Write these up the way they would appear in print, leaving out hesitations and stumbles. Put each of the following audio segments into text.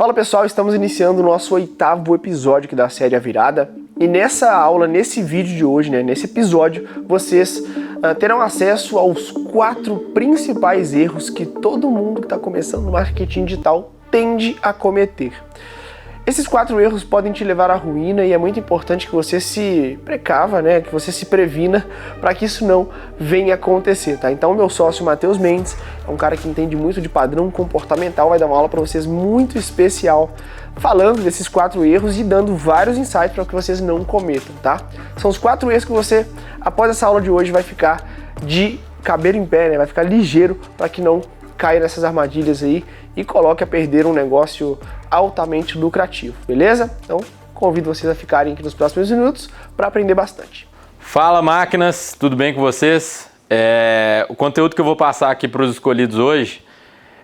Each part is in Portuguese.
Fala pessoal, estamos iniciando o nosso 8º episódio aqui da série A Virada. E nessa aula, nesse vídeo de hoje, nesse episódio, vocês terão acesso aos 4 principais erros que todo mundo que está começando no marketing digital tende a cometer. Esses 4 erros podem te levar à ruína e é muito importante que você se precava, que você se previna para que isso não venha acontecer, tá? Então, meu sócio Matheus Mendes é um cara que entende muito de padrão comportamental, vai dar uma aula para vocês muito especial falando desses 4 erros e dando vários insights para que vocês não cometam, tá? São os 4 erros que você, após essa aula de hoje, vai ficar de cabelo em pé, vai ficar ligeiro para que não caia nessas armadilhas aí e coloque a perder um negócio altamente lucrativo, beleza? Então, convido vocês a ficarem aqui nos próximos minutos para aprender bastante. Fala máquinas, tudo bem com vocês? O conteúdo que eu vou passar aqui para os escolhidos hoje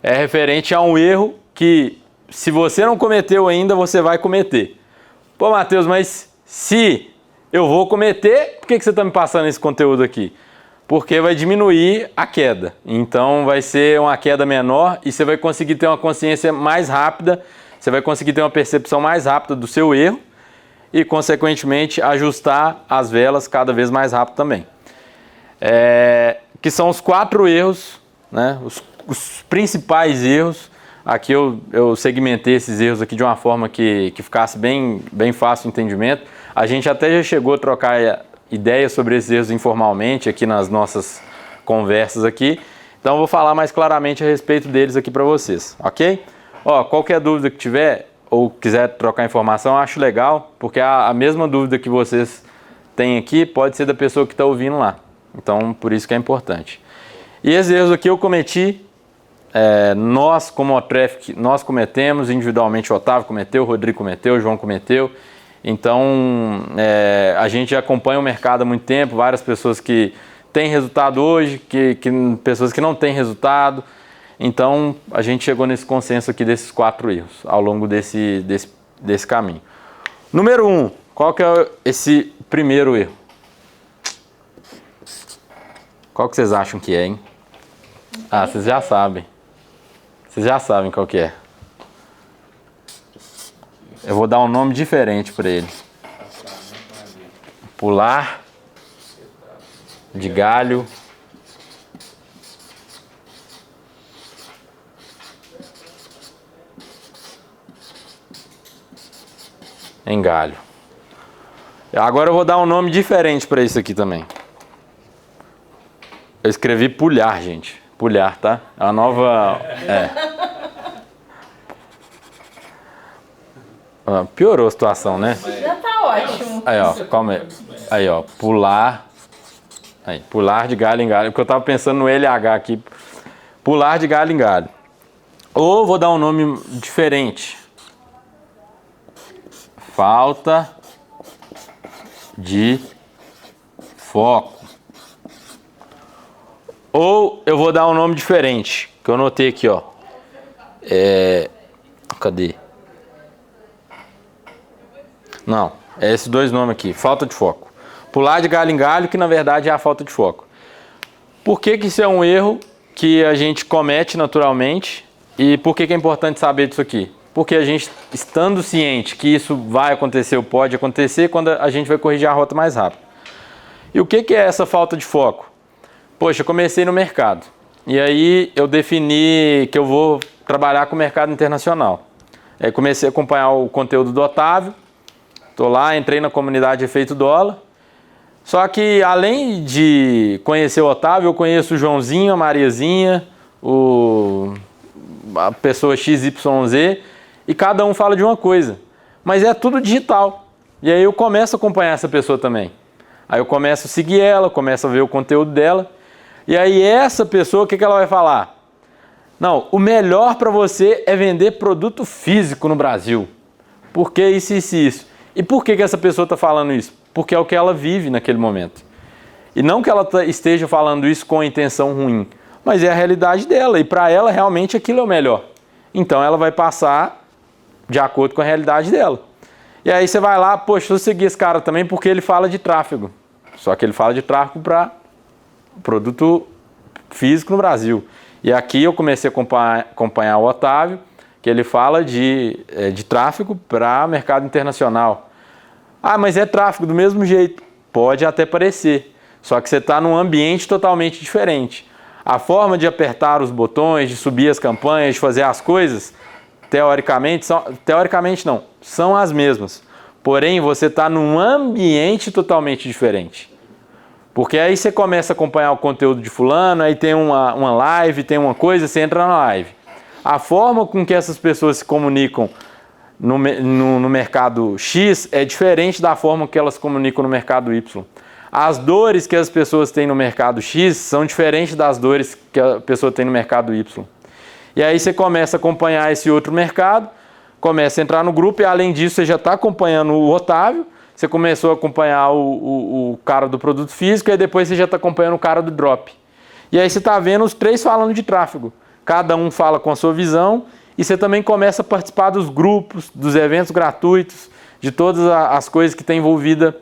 é referente a um erro que, se você não cometeu ainda, você vai cometer. Pô, Matheus, mas se eu vou cometer, por que você está me passando esse conteúdo aqui? Porque vai diminuir a queda. Então vai ser uma queda menor e você vai conseguir ter uma consciência mais rápida, você vai conseguir ter uma percepção mais rápida do seu erro e, consequentemente, ajustar as velas cada vez mais rápido também. Que são os 4 erros, os principais erros. Aqui eu segmentei esses erros aqui de uma forma que ficasse bem fácil o entendimento. A gente até já chegou a trocar ideias sobre esses erros informalmente aqui nas nossas conversas aqui. Então eu vou falar mais claramente a respeito deles aqui para vocês, ok? Qualquer dúvida que tiver ou quiser trocar informação, eu acho legal, porque a mesma dúvida que vocês têm aqui pode ser da pessoa que está ouvindo lá. Então, por isso que é importante. E esses erros aqui eu cometi, nós como Traffic, nós cometemos, individualmente o Otávio cometeu, o Rodrigo cometeu, o João cometeu. Então, a gente acompanha o mercado há muito tempo, várias pessoas que têm resultado hoje, pessoas que não têm resultado. Então, a gente chegou nesse consenso aqui desses 4 erros ao longo desse caminho. Número 1, qual que é esse primeiro erro? Qual que vocês acham que é, hein? Ah, vocês já sabem. Vocês já sabem qual que é. Eu vou dar um nome diferente para ele. Pular de galho em galho. Agora eu vou dar um nome diferente para isso aqui também. Eu escrevi pulhar, gente. Pulhar, tá? É uma nova... Piorou a situação, né? Já tá ótimo. Aí, calma aí. Aí, pular. Aí, pular de galho em galho. Porque eu tava pensando no LH aqui. Pular de galho em galho. Ou vou dar um nome diferente. Falta de foco. Ou eu vou dar um nome diferente, que eu anotei aqui, Cadê? Não, é esses 2 nomes aqui, falta de foco. Pular de galho em galho, que na verdade é a falta de foco. Por que isso é um erro que a gente comete naturalmente e por que é importante saber disso aqui? Porque a gente, estando ciente que isso vai acontecer ou pode acontecer, quando a gente vai corrigir a rota mais rápido. E o que é essa falta de foco? Poxa, eu comecei no mercado. E aí eu defini que eu vou trabalhar com o mercado internacional. Aí comecei a acompanhar o conteúdo do Otávio. Estou lá, entrei na comunidade Efeito Dólar. Só que além de conhecer o Otávio, eu conheço o Joãozinho, a Mariazinha, a pessoa XYZ. E cada um fala de uma coisa, mas é tudo digital. E aí eu começo a acompanhar essa pessoa também. Aí eu começo a seguir ela, começo a ver o conteúdo dela. E aí essa pessoa, o que ela vai falar? Não, o melhor para você é vender produto físico no Brasil. Por que isso, isso e isso? E por que essa pessoa está falando isso? Porque é o que ela vive naquele momento. E não que ela esteja falando isso com intenção ruim, mas é a realidade dela. E para ela, realmente, aquilo é o melhor. Então ela vai passar de acordo com a realidade dela. E aí você vai lá, poxa, eu segui esse cara também porque ele fala de tráfego. Só que ele fala de tráfego para produto físico no Brasil. E aqui eu comecei a acompanhar o Otávio, que ele fala de tráfego para mercado internacional. Ah, mas é tráfego do mesmo jeito. Pode até parecer, só que você está num ambiente totalmente diferente. A forma de apertar os botões, de subir as campanhas, de fazer as coisas, teoricamente não, são as mesmas. Porém, você está num ambiente totalmente diferente. Porque aí você começa a acompanhar o conteúdo de fulano, aí tem uma live, tem uma coisa, você entra na live. A forma com que essas pessoas se comunicam no mercado X é diferente da forma que elas se comunicam no mercado Y. As dores que as pessoas têm no mercado X são diferentes das dores que a pessoa tem no mercado Y. E aí você começa a acompanhar esse outro mercado, começa a entrar no grupo e além disso você já está acompanhando o Otávio, você começou a acompanhar o cara do produto físico e depois você já está acompanhando o cara do drop. E aí você está vendo os três falando de tráfego. Cada um fala com a sua visão e você também começa a participar dos grupos, dos eventos gratuitos, de todas as coisas que tem envolvida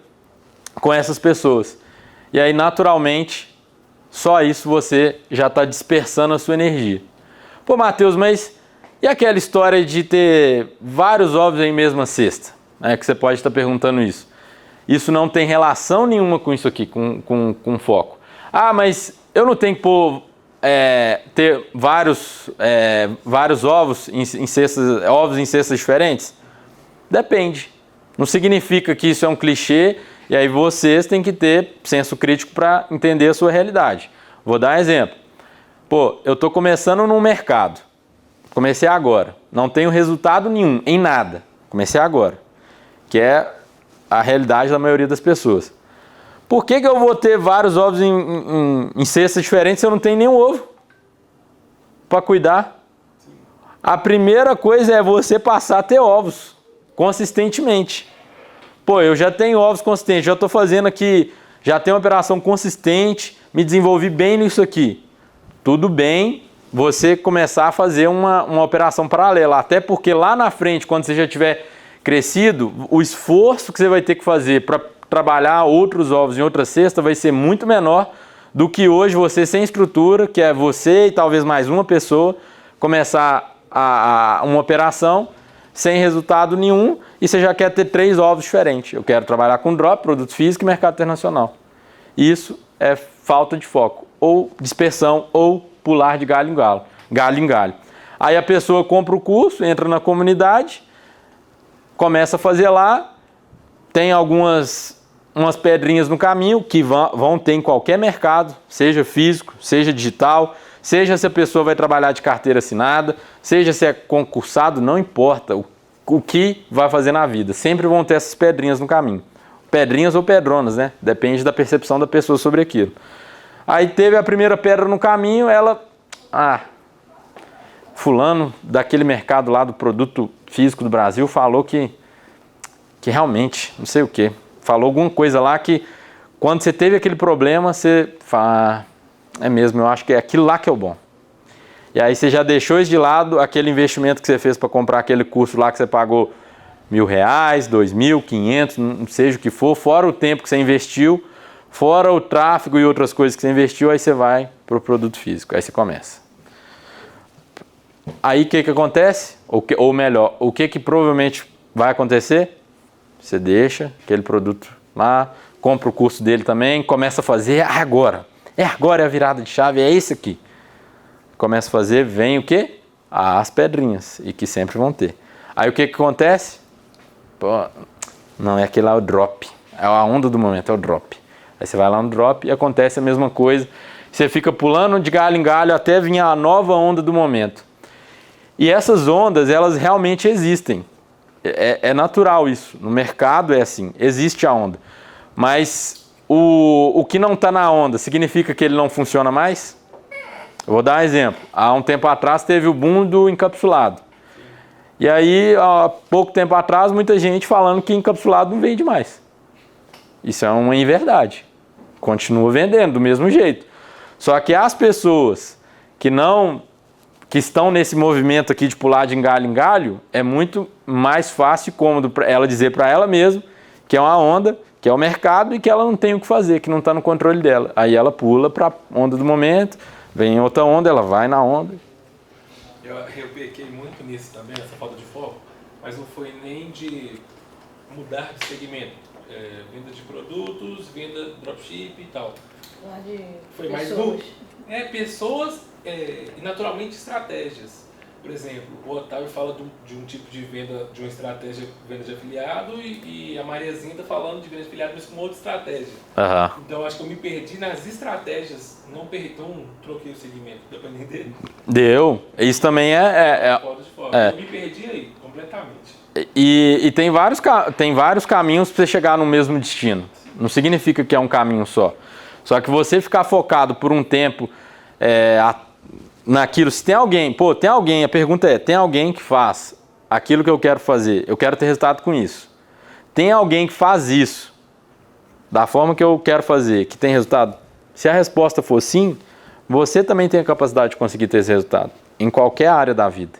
com essas pessoas. E aí, naturalmente, só isso você já está dispersando a sua energia. Pô, Matheus, mas e aquela história de ter vários ovos em mesma cesta? É que você pode estar perguntando isso. Isso não tem relação nenhuma com isso aqui, com foco. Ah, mas eu não tenho que ter vários ovos em cestas diferentes? Depende. Não significa que isso é um clichê e aí vocês têm que ter senso crítico para entender a sua realidade. Vou dar um exemplo. Pô, eu estou começando num mercado. Comecei agora. Não tenho resultado nenhum, em nada. Comecei agora. Que é a realidade da maioria das pessoas. Por que eu vou ter vários ovos em cestas diferentes se eu não tenho nenhum ovo para cuidar? A primeira coisa é você passar a ter ovos consistentemente. Pô, eu já tenho ovos consistentes, já estou fazendo aqui, já tenho uma operação consistente, me desenvolvi bem nisso aqui. Tudo bem você começar a fazer uma operação paralela, até porque lá na frente, quando você já tiver crescido, o esforço que você vai ter que fazer para trabalhar outros ovos em outra cesta vai ser muito menor do que hoje você sem estrutura, que é você e talvez mais uma pessoa, começar uma operação sem resultado nenhum e você já quer ter 3 ovos diferentes. Eu quero trabalhar com drop, produto físico e mercado internacional. Isso é falta de foco, ou dispersão, ou pular de galho em galho. Aí a pessoa compra o curso, entra na comunidade, começa a fazer lá, tem umas pedrinhas no caminho que vão ter em qualquer mercado, seja físico, seja digital, seja se a pessoa vai trabalhar de carteira assinada, seja se é concursado, não importa o que vai fazer na vida. Sempre vão ter essas pedrinhas no caminho. Pedrinhas ou pedronas, né? Depende da percepção da pessoa sobre aquilo. Aí teve a primeira pedra no caminho, fulano daquele mercado lá do produto físico do Brasil falou que realmente, não sei o que, falou alguma coisa lá que quando você teve aquele problema, você fala, é mesmo, eu acho que é aquilo lá que é o bom. E aí você já deixou isso de lado, aquele investimento que você fez para comprar aquele curso lá que você pagou R$1.000, R$2.000, R$500, não seja o que for, fora o tempo que você investiu, fora o tráfego e outras coisas que você investiu, aí você vai para o produto físico, aí você começa. Aí o que acontece? Ou melhor, o que provavelmente vai acontecer? Você deixa aquele produto lá, compra o curso dele também, começa a fazer agora. Agora é a virada de chave, é isso aqui. Começa a fazer, vem o quê? As pedrinhas, e que sempre vão ter. Aí o que acontece? Pô, não, é aquele lá o drop. É a onda do momento, é o drop. Aí você vai lá no drop e acontece a mesma coisa. Você fica pulando de galho em galho até vir a nova onda do momento. E essas ondas, elas realmente existem. É natural isso. No mercado é assim, existe a onda. Mas o que não está na onda significa que ele não funciona mais? Eu vou dar um exemplo. Há um tempo atrás teve o boom do encapsulado. E aí, há pouco tempo atrás, muita gente falando que encapsulado não vende mais. Isso é uma inverdade. Continua vendendo do mesmo jeito. Só que as pessoas que estão nesse movimento aqui de pular de galho em galho, é muito mais fácil e cômodo para ela dizer para ela mesma que é uma onda, que é o mercado e que ela não tem o que fazer, que não está no controle dela. Aí ela pula para a onda do momento, vem outra onda, ela vai na onda. Eu pequei muito nisso também, nessa falta de foco, mas não foi nem de mudar de segmento. Venda de produtos, venda dropship e tal. Lá de Foi pessoas. mais pessoas e naturalmente estratégias. Por exemplo, o Otávio fala de um tipo de venda, de uma estratégia venda de afiliado e a Mariazinha está falando de venda de afiliado, mas com outra estratégia. Então eu acho que eu me perdi nas estratégias, não troquei o segmento, deu para entender? Deu. Isso também Falta de foco. Eu me perdi aí, completamente. E tem vários caminhos para você chegar no mesmo destino. Não significa que é um caminho só. Só que você ficar focado por um tempo naquilo, se tem alguém, a pergunta é, tem alguém que faz aquilo que eu quero fazer, eu quero ter resultado com isso. Tem alguém que faz isso da forma que eu quero fazer, que tem resultado? Se a resposta for sim, você também tem a capacidade de conseguir ter esse resultado, em qualquer área da vida.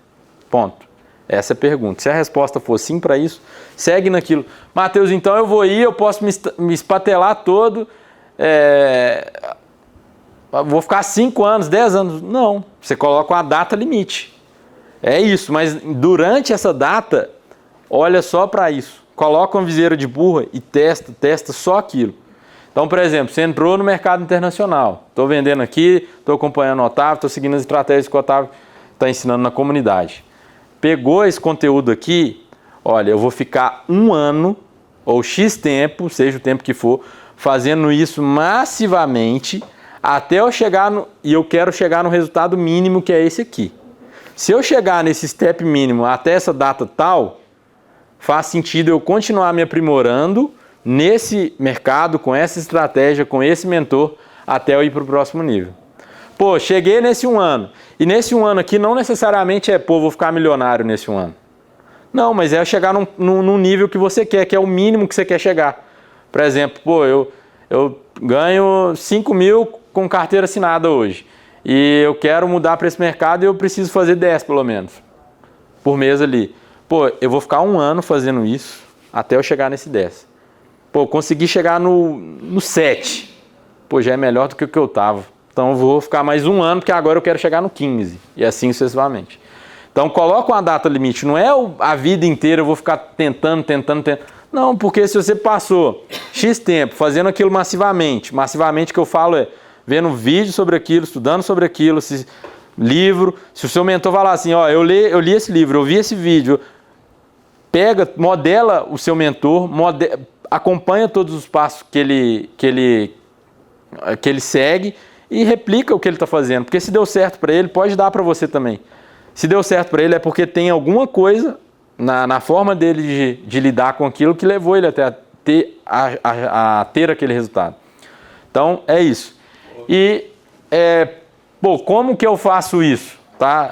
Ponto. Essa é a pergunta. Se a resposta for sim para isso, segue naquilo. Mateus, então eu vou ir, eu posso me espatelar todo, vou ficar 5 anos, 10 anos. Não, você coloca uma data limite. É isso, mas durante essa data, olha só para isso. Coloca uma viseira de burra e testa só aquilo. Então, por exemplo, você entrou no mercado internacional. Estou vendendo aqui, estou acompanhando o Otávio, estou seguindo as estratégias que o Otávio está ensinando na comunidade. Pegou esse conteúdo aqui, olha, eu vou ficar 1 ano ou X tempo, seja o tempo que for, fazendo isso massivamente até eu chegar e eu quero chegar no resultado mínimo que é esse aqui. Se eu chegar nesse step mínimo até essa data tal, faz sentido eu continuar me aprimorando nesse mercado, com essa estratégia, com esse mentor, até eu ir para o próximo nível. Pô, cheguei nesse 1 ano. E nesse 1 ano aqui não necessariamente vou ficar milionário nesse 1 ano. Não, mas é chegar num nível que você quer, que é o mínimo que você quer chegar. Por exemplo, eu ganho 5 mil com carteira assinada hoje. E eu quero mudar para esse mercado e eu preciso fazer 10 pelo menos por mês ali. Pô, eu vou ficar 1 ano fazendo isso até eu chegar nesse 10. Pô, consegui chegar no 7. Pô, já é melhor do que o que eu tava. Então eu vou ficar mais 1 ano, porque agora eu quero chegar no 15. E assim sucessivamente. Então coloca uma data limite. Não é a vida inteira eu vou ficar tentando. Não, porque se você passou X tempo fazendo aquilo massivamente que eu falo é vendo vídeo sobre aquilo, estudando sobre aquilo, livro. Se o seu mentor falar assim, ó, eu li esse livro, eu vi esse vídeo, modela o seu mentor, acompanha todos os passos que ele segue e replica o que ele está fazendo. Porque se deu certo para ele, pode dar para você também. Se deu certo para ele é porque tem alguma coisa na forma dele de lidar com aquilo que levou ele até a ter aquele resultado. Então, é isso. E, como que eu faço isso? Tá?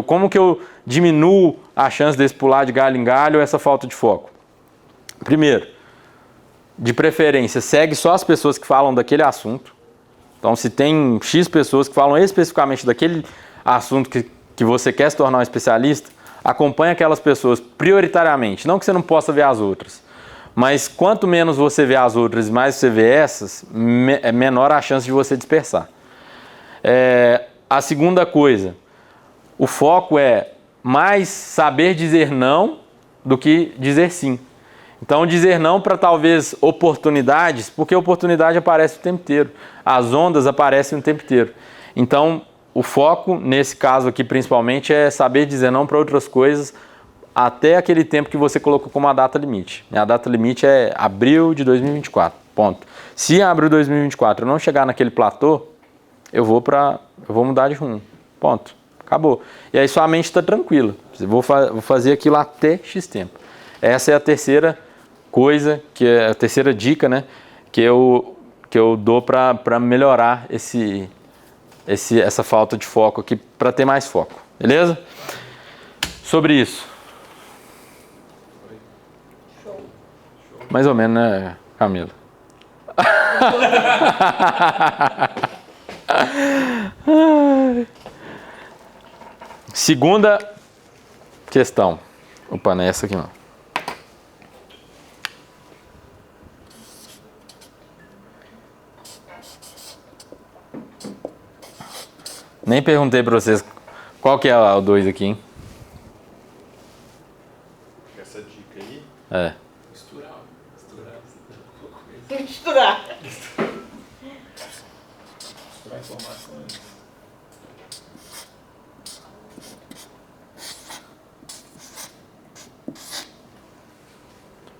Como que eu diminuo a chance desse pular de galho em galho, essa falta de foco? Primeiro, de preferência, segue só as pessoas que falam daquele assunto. Então, se tem X pessoas que falam especificamente daquele assunto que você quer se tornar um especialista, acompanhe aquelas pessoas prioritariamente. Não que você não possa ver as outras, mas quanto menos você vê as outras e mais você vê essas, menor a chance de você dispersar. A segunda coisa, o foco é mais saber dizer não do que dizer sim. Então, dizer não para talvez oportunidades, porque oportunidade aparece o tempo inteiro. As ondas aparecem o tempo inteiro. Então, o foco, nesse caso aqui principalmente, é saber dizer não para outras coisas até aquele tempo que você colocou como a data limite. A data limite é abril de 2024, ponto. Se em abril de 2024 eu não chegar naquele platô, eu vou mudar de rumo, ponto. Acabou. E aí sua mente está tranquila. Vou fazer aquilo até X tempo. Essa é a terceira coisa, que é a terceira dica, né, que eu dou para melhorar essa falta de foco aqui, para ter mais foco. Beleza? Sobre isso. Show. Mais ou menos, né, Camila? Segunda questão. Opa, não é essa aqui não. Nem perguntei para vocês Qual que é o 2 aqui, hein? Essa dica aí. É. Misturar. Misturar informações.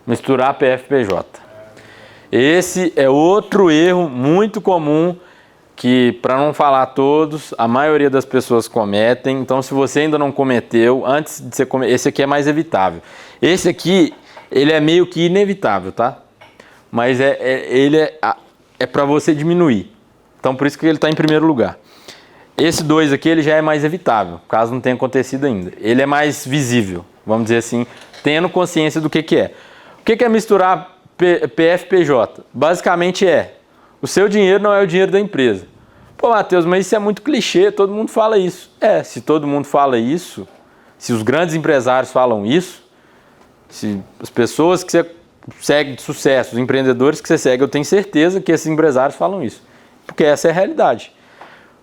Misturar PFPJ. Esse é outro erro muito comum que, para não falar todos, a maioria das pessoas cometem. Então, se você ainda não cometeu, antes de você cometer, esse aqui é mais evitável. Esse aqui, ele é meio que inevitável, tá? Mas ele é para você diminuir. Então, por isso que ele está em primeiro lugar. Esse 2 aqui, ele já é mais evitável, caso não tenha acontecido ainda. Ele é mais visível, vamos dizer assim, tendo consciência do que é. O que é misturar PFPJ? Basicamente o seu dinheiro não é o dinheiro da empresa. Pô, Matheus, mas isso é muito clichê, todo mundo fala isso. Se todo mundo fala isso, se os grandes empresários falam isso, se as pessoas que você segue de sucesso, os empreendedores que você segue, eu tenho certeza que esses empresários falam isso. Porque essa é a realidade.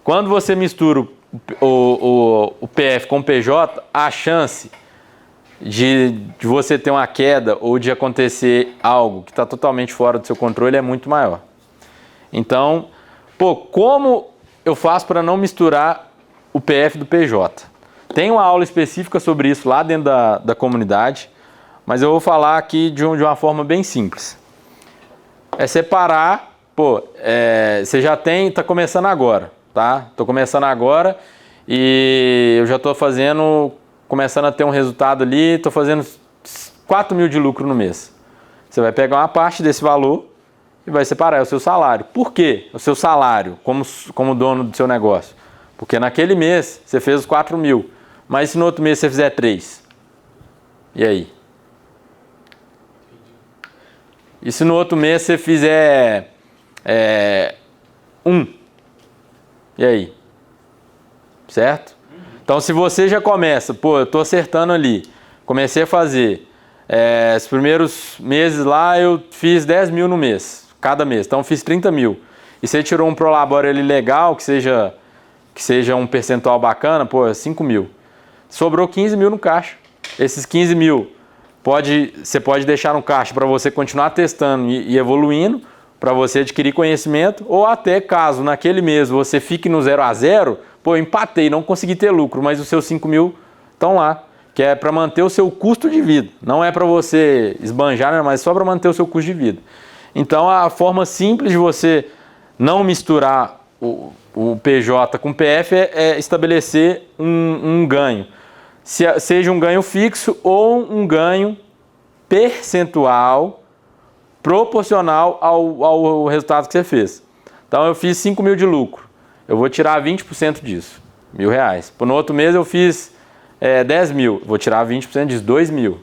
Quando você mistura o PF com o PJ, a chance de você ter uma queda ou de acontecer algo que está totalmente fora do seu controle é muito maior. Então, como eu faço para não misturar o PF do PJ? Tem uma aula específica sobre isso lá dentro da comunidade, mas eu vou falar aqui de uma forma bem simples. É separar, você já está começando agora, tá? Estou começando agora e eu já estou começando a ter um resultado ali, estou fazendo 4 mil de lucro no mês. Você vai pegar uma parte desse valor e vai separar, é o seu salário. Por quê? O seu salário, como dono do seu negócio. Porque naquele mês você fez os 4 mil, mas se no outro mês você fizer 3? E aí? E se no outro mês você fizer 1? E aí? Certo? Então, se você já começa, eu estou acertando ali, comecei a fazer, os primeiros meses lá eu fiz 10 mil no mês, cada mês, então eu fiz 30 mil. E você tirou um Prolabore ali legal, que seja um percentual bacana, 5 mil. Sobrou 15 mil no caixa. Esses 15 mil você pode deixar no caixa para você continuar testando e evoluindo, para você adquirir conhecimento, ou até caso naquele mês você fique no 0 a 0, empatei, não consegui ter lucro, mas os seus 5 mil estão lá, que é para manter o seu custo de vida. Não é para você esbanjar, mas só para manter o seu custo de vida. Então, a forma simples de você não misturar o PJ com o PF é estabelecer um ganho. Seja um ganho fixo ou um ganho percentual proporcional ao resultado que você fez. Então, eu fiz 5 mil de lucro. Eu vou tirar 20% disso, R$1.000. No outro mês eu fiz 10 mil, vou tirar 20% disso, 2 mil.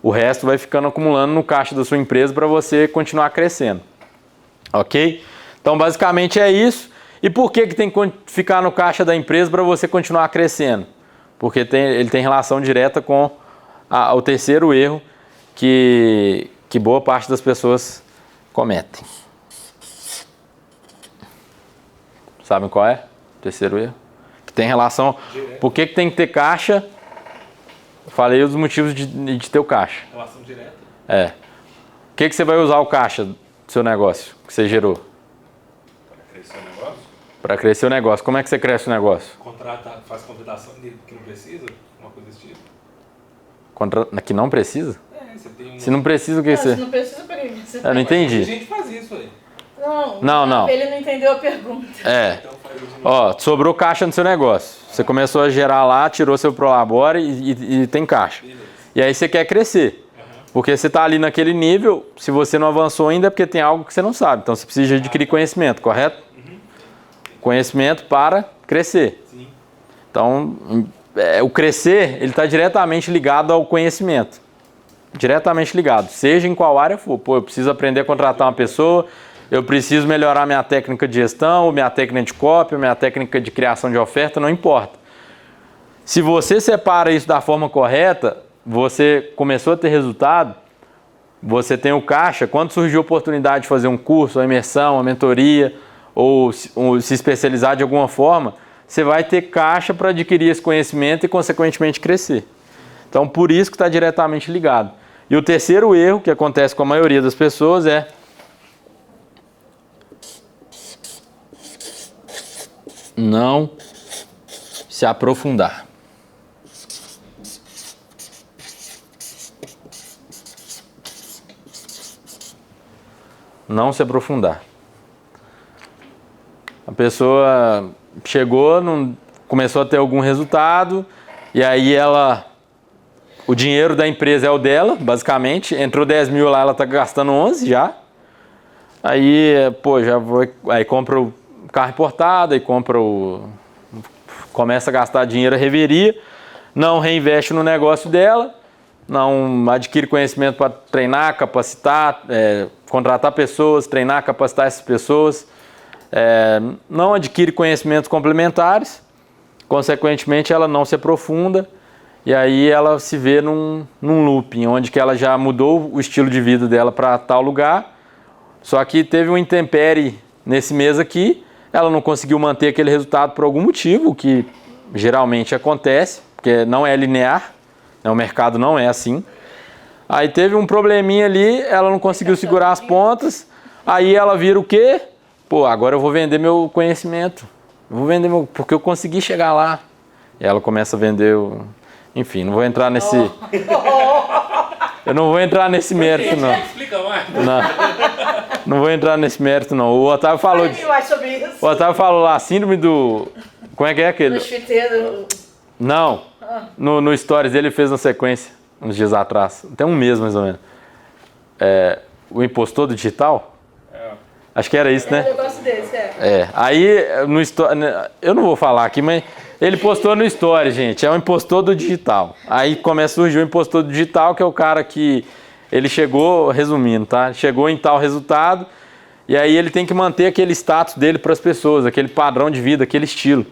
O resto vai ficando acumulando no caixa da sua empresa para você continuar crescendo. Ok? Então, basicamente é isso. E por que tem que ficar no caixa da empresa para você continuar crescendo? Porque ele tem relação direta com o terceiro erro que boa parte das pessoas cometem. Sabem qual é o terceiro erro? Que tem relação... Por que tem que ter caixa? Eu falei os motivos de ter o caixa. Relação direta? O que você vai usar o caixa do seu negócio que você gerou? Para crescer o negócio? Para crescer o negócio. Como é que você cresce o negócio? Faz contratação que não precisa? Uma coisa desse tipo? Que não precisa? Você tem Se não precisa, o que você... Se não precisa, por que você Eu não entendi. A gente faz isso aí. Não. Ele não entendeu a pergunta. Então faz de novo. Sobrou caixa no seu negócio. Você começou a gerar lá, tirou seu Prolabore e tem caixa. Beleza. E aí você quer crescer. Porque você está ali naquele nível, se você não avançou ainda é porque tem algo que você não sabe. Então você precisa adquirir conhecimento, correto? Conhecimento para crescer. Sim. Então, o crescer, ele está diretamente ligado ao conhecimento. Diretamente ligado. Seja em qual área for. Eu preciso aprender a contratar uma pessoa, eu preciso melhorar minha técnica de gestão, minha técnica de copy, minha técnica de criação de oferta, não importa. Se você separa isso da forma correta, você começou a ter resultado, você tem o caixa, quando surgiu a oportunidade de fazer um curso, uma imersão, uma mentoria, ou se especializar de alguma forma, você vai ter caixa para adquirir esse conhecimento e, consequentemente, crescer. Então, por isso que está diretamente ligado. E o terceiro erro que acontece com a maioria das pessoas é não se aprofundar. Não se aprofundar. A pessoa chegou, começou a ter algum resultado, e aí o dinheiro da empresa é o dela, basicamente. Entrou 10 mil lá, ela está gastando 11 já. Aí, aí compra o carro importado, aí começa a gastar dinheiro a reveria, não reinveste no negócio dela, não adquire conhecimento para treinar, capacitar, contratar pessoas, treinar, capacitar essas pessoas, não adquire conhecimentos complementares, consequentemente ela não se aprofunda e aí ela se vê num looping, onde que ela já mudou o estilo de vida dela para tal lugar, só que teve um intempérie nesse mês aqui, ela não conseguiu manter aquele resultado por algum motivo, que geralmente acontece, porque não é linear, o mercado não é assim. Aí teve um probleminha ali, ela não conseguiu segurar as pontas, aí ela vira o quê? Agora eu vou vender meu conhecimento, porque eu consegui chegar lá. E ela começa a vender enfim, não vou entrar nesse... Eu não vou entrar nesse mérito, não. Explica mais. Não vou entrar nesse mérito, não. O Otávio falou... O Otávio falou lá, síndrome do... Como é que é aquele? Não. No Stories ele fez uma sequência, uns dias atrás. Tem um mês, mais ou menos. O impostor do digital? Acho que era isso, né? Eu gosto desse, Aí, eu não vou falar aqui, mas ele postou no Stories, gente. É o impostor do digital. Aí começa a surgir o impostor do digital, que é o cara que... Ele chegou, resumindo, tá? Chegou em tal resultado, e aí ele tem que manter aquele status dele para as pessoas, aquele padrão de vida, aquele estilo.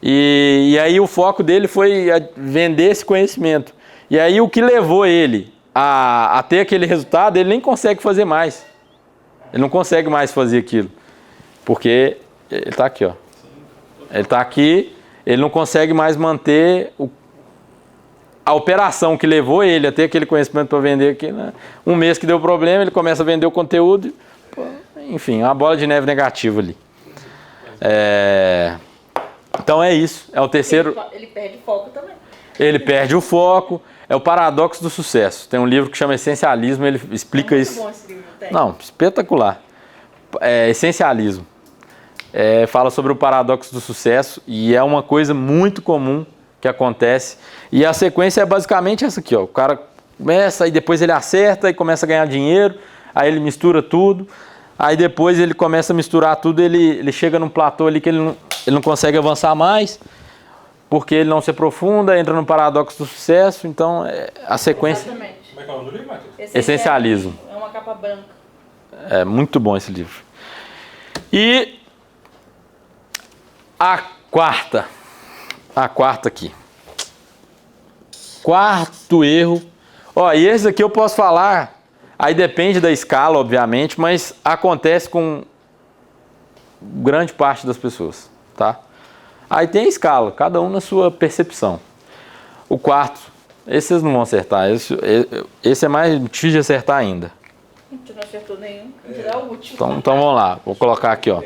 E aí o foco dele foi vender esse conhecimento. E aí o que levou ele a ter aquele resultado, ele nem consegue fazer mais. Ele não consegue mais fazer aquilo. Porque ele está aqui, ó. Ele está aqui, ele não consegue mais manter a operação que levou ele a ter aquele conhecimento para vender aqui, né? Um mês que deu problema, ele começa a vender o conteúdo. Enfim, uma bola de neve negativa ali. Então é isso. É o terceiro... Ele perde foco também. Ele perde o foco. É o paradoxo do sucesso. Tem um livro que chama Essencialismo, ele explica isso. Bom esse livro, tem. Não, espetacular. Essencialismo. Fala sobre o paradoxo do sucesso e é uma coisa muito comum que acontece. E a sequência é basicamente essa aqui, ó. O cara começa e depois ele acerta e começa a ganhar dinheiro, aí ele mistura tudo, aí depois ele começa a misturar tudo, ele chega num platô ali que ele não consegue avançar mais, porque ele não se aprofunda, entra no paradoxo do sucesso, então a sequência... Exatamente. Como é que é o nome do livro, Matheus? Essencialismo. É uma capa branca. É muito bom esse livro. E a quarta aqui. Quarto erro. E esse aqui eu posso falar, aí depende da escala, obviamente, mas acontece com grande parte das pessoas, tá? Aí tem a escala, cada um na sua percepção. O quarto, esse vocês não vão acertar, esse é mais difícil de acertar ainda. A gente não acertou nenhum, vamos tirar o último. Então vamos lá, vou colocar aqui, ó.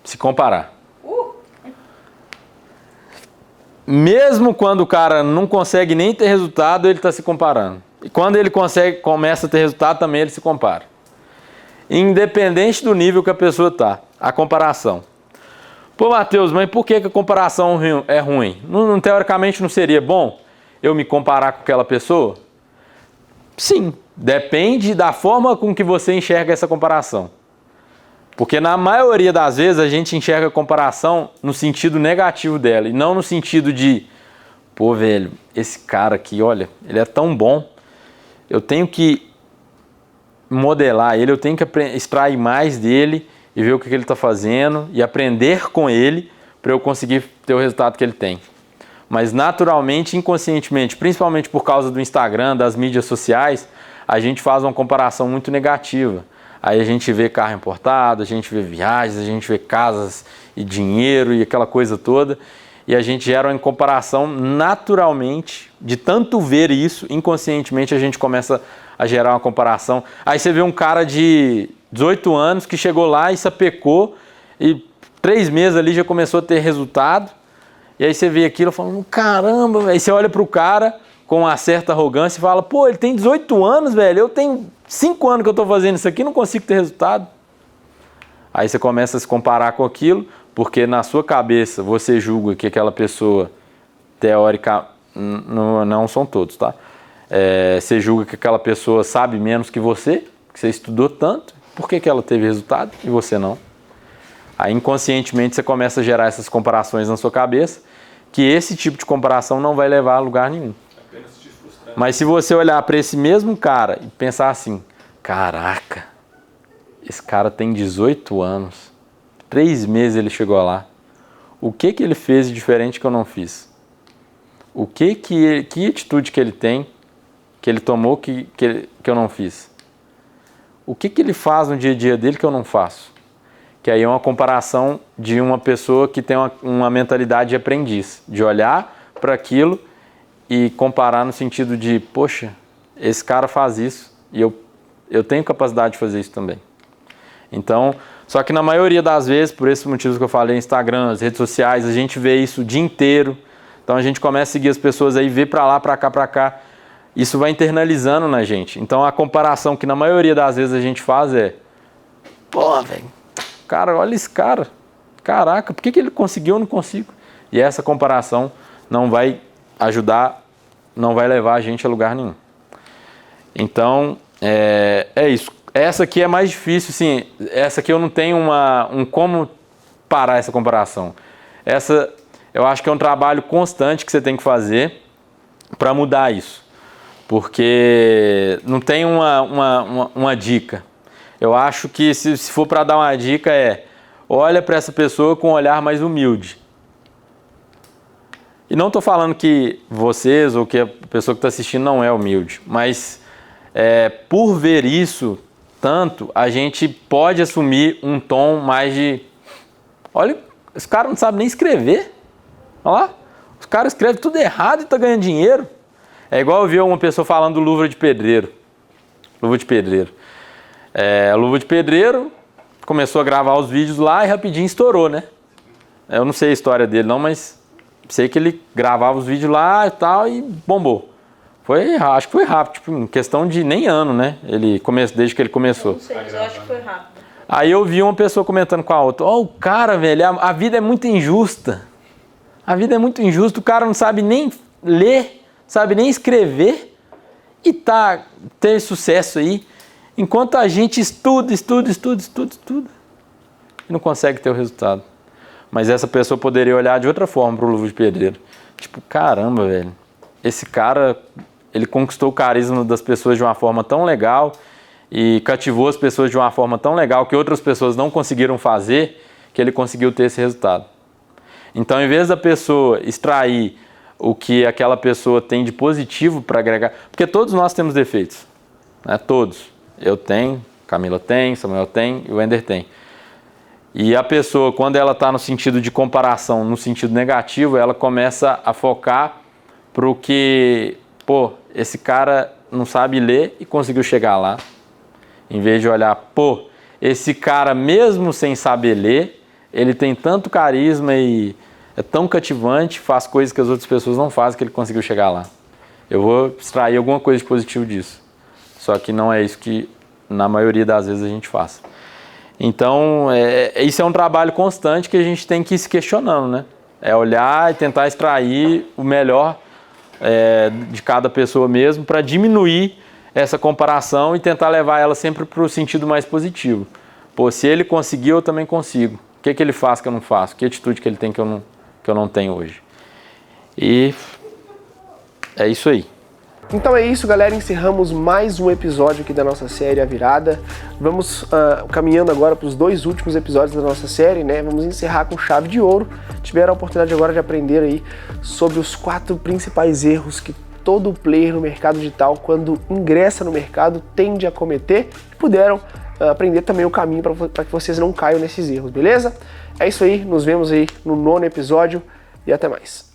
Se comparar. Mesmo quando o cara não consegue nem ter resultado, ele está se comparando. E quando ele começa a ter resultado, também ele se compara. Independente do nível que a pessoa está, a comparação. Matheus, mas por que a comparação é ruim? Teoricamente não seria bom eu me comparar com aquela pessoa? Sim, depende da forma com que você enxerga essa comparação. Porque na maioria das vezes a gente enxerga a comparação no sentido negativo dela e não no sentido de, velho, esse cara aqui, olha, ele é tão bom, eu tenho que modelar ele, eu tenho que extrair mais dele e ver o que ele está fazendo e aprender com ele para eu conseguir ter o resultado que ele tem. mas naturalmente, inconscientemente, principalmente por causa do Instagram, das mídias sociais, a gente faz uma comparação muito negativa. Aí a gente vê carro importado, a gente vê viagens, a gente vê casas e dinheiro e aquela coisa toda, e a gente gera uma comparação naturalmente, de tanto ver isso, inconscientemente a gente começa a gerar uma comparação. Aí você vê um cara de 18 anos que chegou lá e sapecou, e 3 meses ali já começou a ter resultado, e aí você vê aquilo falando, caramba, aí você olha pro cara com uma certa arrogância e fala, pô, ele tem 18 anos, velho, eu tenho 5 anos que eu tô fazendo isso aqui e não consigo ter resultado. Aí você começa a se comparar com aquilo, porque na sua cabeça você julga que aquela pessoa, teórica, não são todos, tá? Você julga que aquela pessoa sabe menos que você estudou tanto, por que ela teve resultado e você não? Aí inconscientemente você começa a gerar essas comparações na sua cabeça, que esse tipo de comparação não vai levar a lugar nenhum. Apenas te frustrando. Mas se você olhar para esse mesmo cara e pensar assim, caraca, esse cara tem 18 anos, 3 meses ele chegou lá, o que ele fez de diferente que eu não fiz? Que atitude que ele tem, que ele tomou que eu não fiz? O que ele faz no dia a dia dele que eu não faço? Que aí é uma comparação de uma pessoa que tem uma mentalidade de aprendiz, de olhar para aquilo e comparar no sentido de, poxa, esse cara faz isso e eu tenho capacidade de fazer isso também. Então, só que na maioria das vezes, por esses motivos que eu falei, Instagram, as redes sociais, a gente vê isso o dia inteiro. Então a gente começa a seguir as pessoas aí, vê para lá, para cá. Isso vai internalizando na gente. Então a comparação que na maioria das vezes a gente faz é, pô, velho, cara, olha esse cara. Caraca, por que ele conseguiu, eu não consigo? E essa comparação não vai ajudar, não vai levar a gente a lugar nenhum. Então, é isso. Essa aqui é mais difícil, sim. Essa aqui eu não tenho um como parar essa comparação. Essa, eu acho que é um trabalho constante que você tem que fazer para mudar isso. Porque não tem uma dica. Eu acho que se for para dar uma dica olha para essa pessoa com um olhar mais humilde. E não estou falando que vocês ou que a pessoa que está assistindo não é humilde, mas por ver isso tanto, a gente pode assumir um tom mais de... Olha, esse cara não sabe nem escrever. Olha lá, os caras escrevem tudo errado e está ganhando dinheiro. É igual eu vi uma pessoa falando luva de pedreiro. Luva de pedreiro. A luva de pedreiro começou a gravar os vídeos lá e rapidinho estourou, né? Eu não sei a história dele não, mas sei que ele gravava os vídeos lá e tal e bombou. Acho que foi rápido, tipo, em questão de nem ano, né? Desde que ele começou. Não sei, mas eu acho que foi rápido. Aí eu vi uma pessoa comentando com a outra, o cara, velho, a vida é muito injusta. A vida é muito injusta, o cara não sabe nem ler, sabe nem escrever e ter sucesso aí, enquanto a gente estuda e não consegue ter o resultado. Mas essa pessoa poderia olhar de outra forma para o luva de pedreiro. Tipo, caramba, velho, esse cara, ele conquistou o carisma das pessoas de uma forma tão legal e cativou as pessoas de uma forma tão legal que outras pessoas não conseguiram fazer, que ele conseguiu ter esse resultado. Então, em vez da pessoa extrair o que aquela pessoa tem de positivo para agregar, porque todos nós temos defeitos, né? Todos. Eu tenho, Camila tem, Samuel tem e o Ender tem. E a pessoa, quando ela está no sentido de comparação, no sentido negativo, ela começa a focar para o que, pô, esse cara não sabe ler e conseguiu chegar lá. Em vez de olhar, pô, esse cara mesmo sem saber ler, ele tem tanto carisma e é tão cativante, faz coisas que as outras pessoas não fazem, que ele conseguiu chegar lá. Eu vou extrair alguma coisa de positivo disso. Só que não é isso que, na maioria das vezes, a gente faz. Então, isso é um trabalho constante que a gente tem que ir se questionando, né? É olhar e tentar extrair o melhor de cada pessoa mesmo para diminuir essa comparação e tentar levar ela sempre para o sentido mais positivo. Pô, se ele conseguiu, eu também consigo. O que ele faz que eu não faço? Que atitude que ele tem que eu não tenho hoje? E é isso aí. Então é isso, galera, encerramos mais um episódio aqui da nossa série A Virada. Vamos caminhando agora para os 2 últimos episódios da nossa série, né? Vamos encerrar com chave de ouro. Tiveram a oportunidade agora de aprender aí sobre os 4 principais erros que todo player no mercado digital, quando ingressa no mercado, tende a cometer, e puderam aprender também o caminho para que vocês não caiam nesses erros, beleza? É isso aí, nos vemos aí no 9º episódio e até mais.